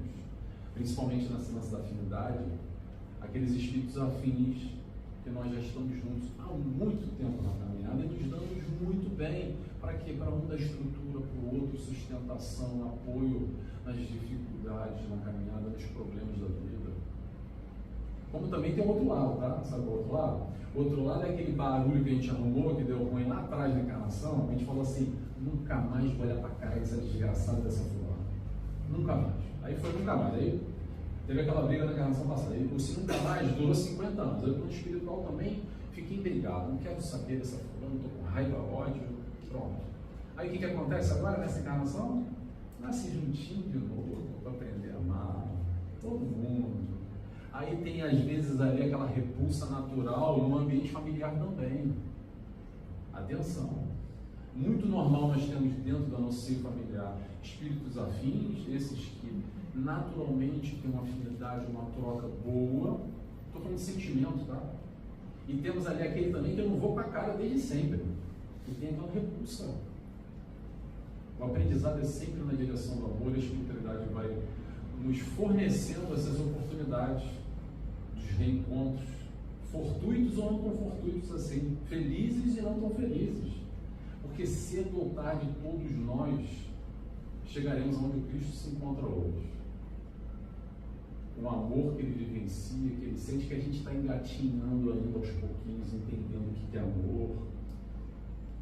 principalmente na ciência da afinidade, aqueles espíritos afins que nós já estamos juntos há muito tempo na caminhada e nos damos muito bem. Para quê? Para um dar estrutura, para o outro sustentação, apoio nas dificuldades na caminhada, nos problemas da vida. Como também tem o outro lado, tá? Sabe o outro lado? O outro lado é aquele barulho que a gente arrumou, que deu ruim lá atrás da encarnação, a gente falou assim, nunca mais vou olhar para a cara dessa desgraçada dessa fulana. Nunca mais. Aí foi nunca mais. Aí Teve aquela briga na encarnação passada. O se nunca mais durou 50 anos. Eu, no espiritual também, fiquei intrigado. Não quero saber dessa fulana, estou com raiva, ódio. Pronto. Aí o que acontece agora nessa encarnação? Nasce juntinho de novo para aprender a amar todo mundo. Aí tem às vezes ali aquela repulsa natural no ambiente familiar também. Atenção. Muito normal nós temos dentro do nosso seio familiar espíritos afins, esses que naturalmente têm uma afinidade, uma troca boa. Estou falando de sentimento, tá? E temos ali aquele também que eu não vou para a cara desde sempre. E tem aquela repulsa. O aprendizado é sempre na direção do amor, a espiritualidade vai nos fornecendo essas oportunidades dos reencontros, fortuitos ou não tão fortuitos assim, felizes e não tão felizes. Porque cedo ou tarde todos nós chegaremos onde o Cristo se encontra hoje. O amor que ele vivencia, que ele sente, que a gente está engatinhando ainda aos pouquinhos, entendendo o que é amor,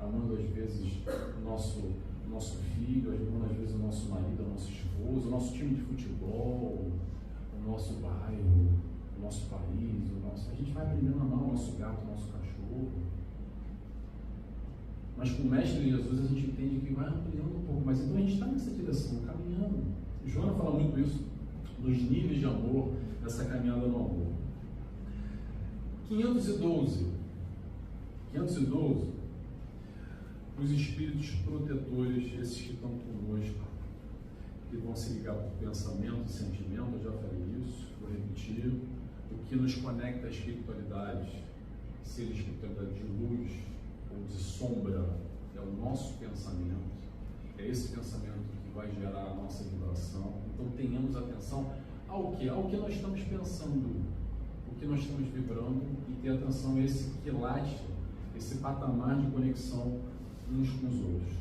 amando às vezes o nosso filho, amando às vezes o nosso marido, o nosso esposo, o nosso time de futebol, o nosso bairro, o nosso país, a gente vai aprendendo a amar o nosso gato, o nosso cachorro. Mas com o Mestre Jesus a gente entende que vai ampliando um pouco, mas então a gente está nessa direção, caminhando. Joana fala muito isso, dos níveis de amor, dessa caminhada no amor. 512, os espíritos protetores, esses que estão conosco, que vão se ligar por pensamento e sentimento, eu já falei isso, vou repetir, o que nos conecta à espiritualidade, seja espiritualidade de luz ou de sombra, é o nosso pensamento, é esse pensamento que vai gerar a nossa vibração. Então tenhamos atenção ao que nós estamos pensando, o que nós estamos vibrando, e ter atenção a esse quilate, esse patamar de conexão uns com os outros.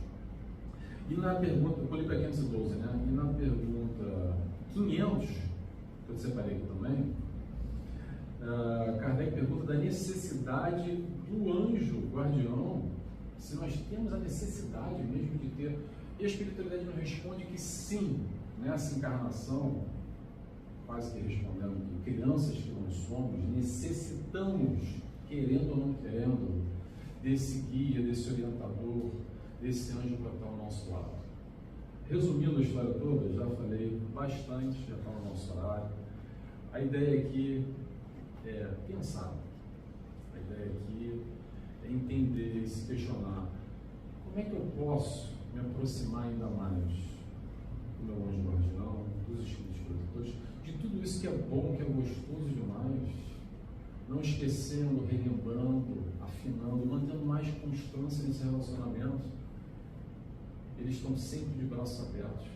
E na pergunta, eu falei para 512, né? E na pergunta 500, que eu separei aqui também, Kardec pergunta da necessidade do anjo guardião, se nós temos a necessidade mesmo de ter, e a espiritualidade nos responde que sim, nessa encarnação, quase que respondendo que crianças que nós somos, necessitamos, querendo ou não querendo, desse guia, desse orientador, desse anjo para estar ao nosso lado. Resumindo a história toda, já falei bastante, já está no nosso horário. A ideia aqui é pensar, a ideia aqui é entender e se questionar: como é que eu posso me aproximar ainda mais do meu anjo guardião, dos espíritos protetores, de tudo isso que é bom, que é gostoso demais, não esquecendo, relembrando, afinando, mantendo mais constância nesse relacionamento. Eles estão sempre de braços abertos,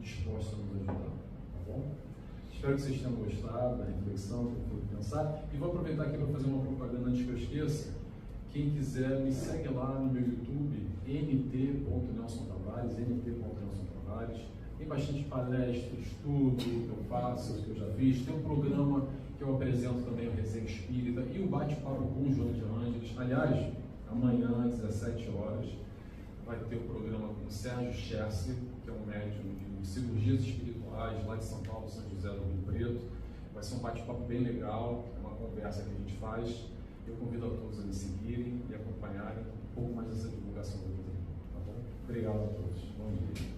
dispostos a nos ajudar, tá bom? Espero que vocês tenham gostado da reflexão, que eu fui pensar, e vou aproveitar aqui para fazer uma propaganda antes que eu esqueça. Quem quiser, me segue lá no meu YouTube, nt.Nelson Tavares, nt.Nelson Tavares. Tem bastante palestra, estudo que eu faço, que eu já fiz. Tem um programa que eu apresento também, o Resenha Espírita, e o bate-papo com o João de Ângeles. Aliás, amanhã, às 17 horas, vai ter o programa com o Sérgio Cherce, que é um médium de cirurgias espirituais, lá de São Paulo, São José do Rio Preto. Vai ser um bate-papo bem legal, é uma conversa que a gente faz. Eu convido a todos a me seguirem e acompanharem um pouco mais dessa divulgação do vídeo, tá bom? Obrigado a todos. Bom dia.